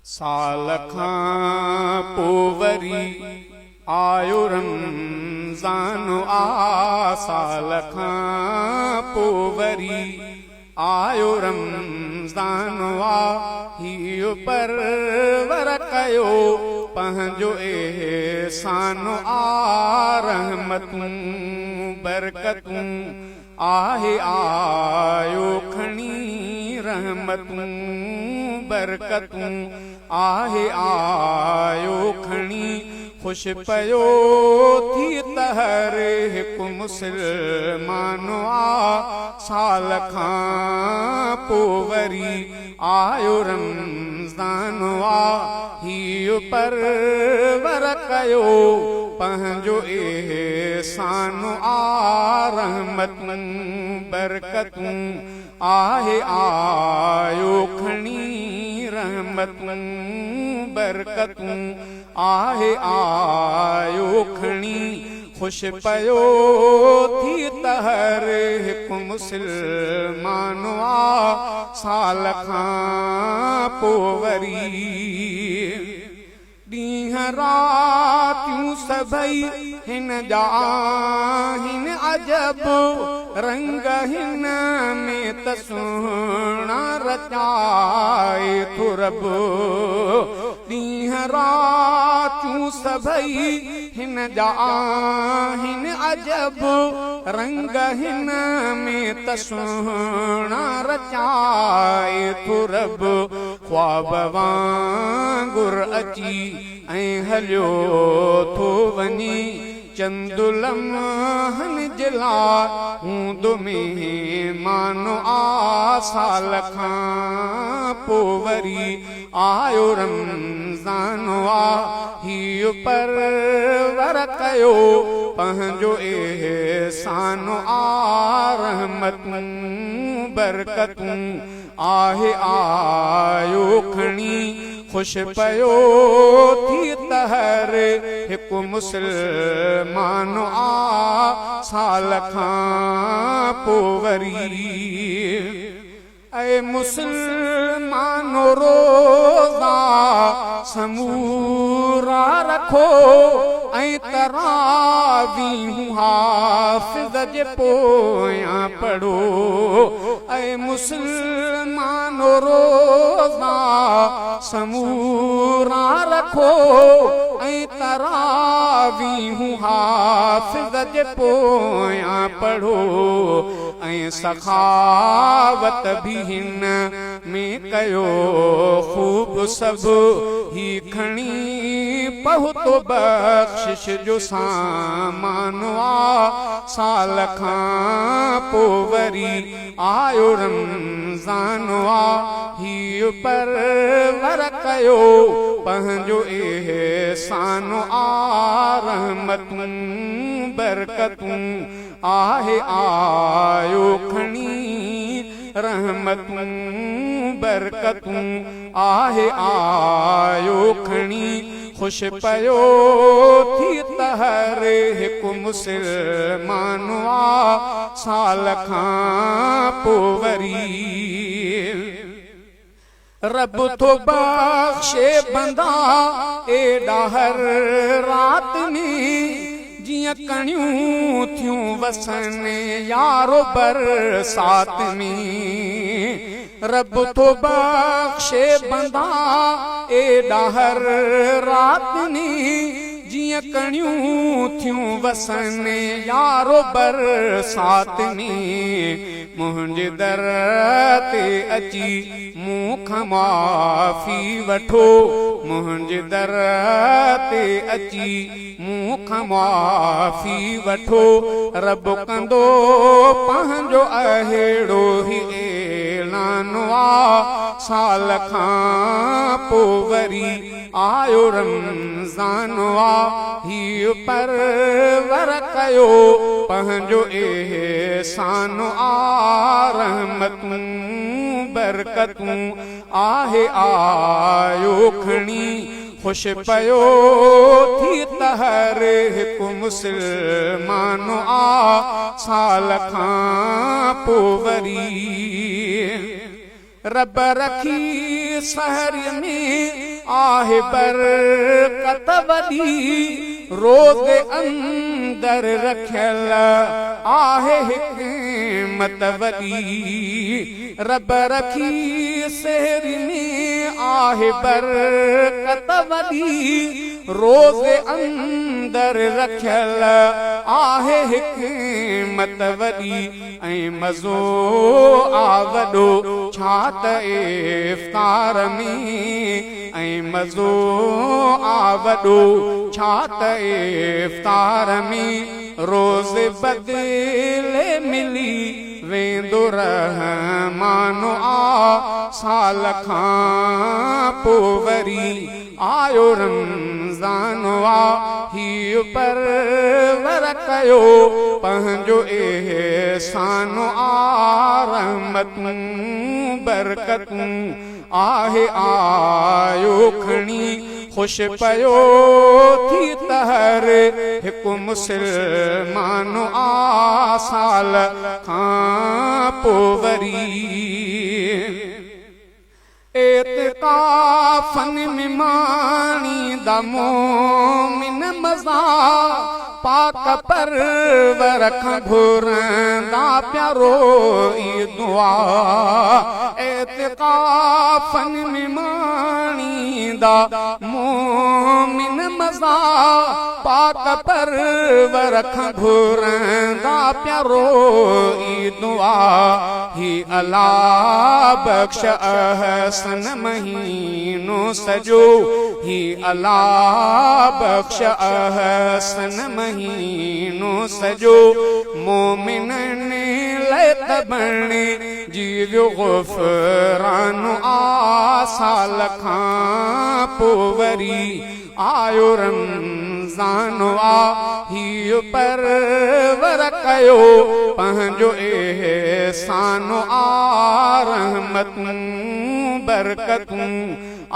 साल खां पोइ वरी आयो रमज़ान साल खां पोइ वरी आयो रमज़ान हियो परवर कयो पंहिंजो एहसान रहमतूं बरकतूं आहे आयो खणी रहमतूं बरकतूं आहे आयो खणी खुश पयो थी तहर हिकु मुस्लमान साल खां पोइ वरी आयो रमज़ान हियो परवर कयो पंहिंजो एहसान रहमतूं बरकतूं आहे आयो खणी रहमतूं बरकतूं आहे आयो खणी खुश पयो थी तहर हिकु मुस्लमान साल खां पोइ वरी ॾींहं रातियूं सभई हिन जा हिन अजब रंग हिन में त सुहिणा रचाए थो रब ॾींहं रातियूं सभई हिन जा हिन अजब रंग हिन में त सुहिणा रचाए थो रब ख्वाब वांगुर अची ऐं हलियो थो वञी चंदु लम्हनि जे लाइ हूंदो महिमान साल खां पोइ वरी आयो रमज़ान हियो परवर कयो पंहिंजो एहसान रहमतूं बरकतूं आहे आयो खणी खुश पयो थी तहर हिकु मुस्लमान साल खां पोइ वरी ऐ मुस्लमान रोज़ा समूरा रखो ऐं तरावीहूं हाफ़िज़ जे पोयां पढ़ो ऐ मुस्लमान रोज़ा समूरा रखो ऐं तरावीहूं हाफ़िज़ जे पोयां पढ़ो ऐं सखावत बि हिन में कयो ख़ूब सभु ही खणी पहुतो बख़्शिश जो सामान साल खां पोइ वरी आयो रमज़ान हियो परवर कयो पंहिंजो एहसान रहमतूं बरकतूं आहे आयो खणी रहमतूं बरकतूं आहे आयो खणी खुश पयो थी तहर हिकु मुस्लमान साल खां पोइ वरी रब थो बख़्शे बंदा एॾा हर राति में जीअं कणियूं थियूं वसनि यारो बरसात में रब थो बख़्शे बंदा एॾा हर राति में जीअं कणियूं थियूं वसनि यारो बरसात में मुंहिंजे दर ते अची मूंखां माफ़ी वठो मुंहिंजे दर ते अची मूंखां माफ़ी वठो रब कंदो पंहिंजो अहिड़ो ई ऐलान साल खां पोइ वरी आयो रमज़ान हियो परवर कयो पंहिंजो एहसान रहमतूं बरकतूं आहे आयो खणी खुश पयो थी तहर हिकु मुस्लमान साल खां पोइ वरी रब रखी सहर में आहे बरकत वॾी रोज़ अंदर रखियल आहे हिकमत वॾी रब रखी सहर में आहे बरकत वॾी रोज़ अंदर रखियल आहे हिकमत वॾी ऐं मज़ो आ वॾो छा त इफ्तार में ऐं मज़ो आ वॾो छा त इफ्तार में रोज़ बदिले मिली वेंदो रहमान आ साल खां पोइ वरी आयो रमज़ान आ हीउ परवर कयो पंहिंजो एहसान आ रहमतूं बरकतूं आहे आयो खणी खुश पयो थी तहर हिकु मुस्लमान आ साल खां पोइ वरी एतिकाफ़न में माणींदा मोमिन मज़ा पाक परवर खां घुरंदा प्यारो ई दुआ एतिकाफ़न में माणींदा मोमिन मज़ा पाक परवर खां घुरंदा प्यारो ई दुआ ही अल्लाह बख्श अहसन महीनो सजो ही अल्लाह बख्श अहसन महीनो सजो मोमिननि लाइ त बणे जीवियो गुफ़रान आ साल खां पोइ वरी आयो रमज़ान आ हीउ परवर कयो पंहिंजो एहसान आ रहमतूं बरकतूं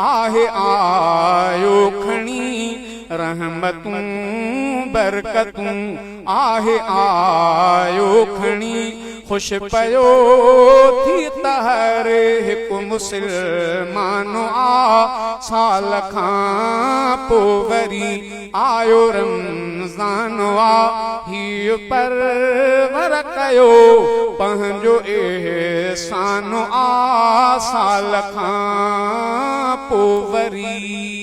आहे आयो खणी रहमतूं बरकतूं आहे आयो खणी खुश पयो थी तहर हिकु मुस्लमान आ साल खां पोइ वरी आयो रमज़ान आ हीउ परवर कयो पंहिंजो एहसान आ साल खां पोइ वरी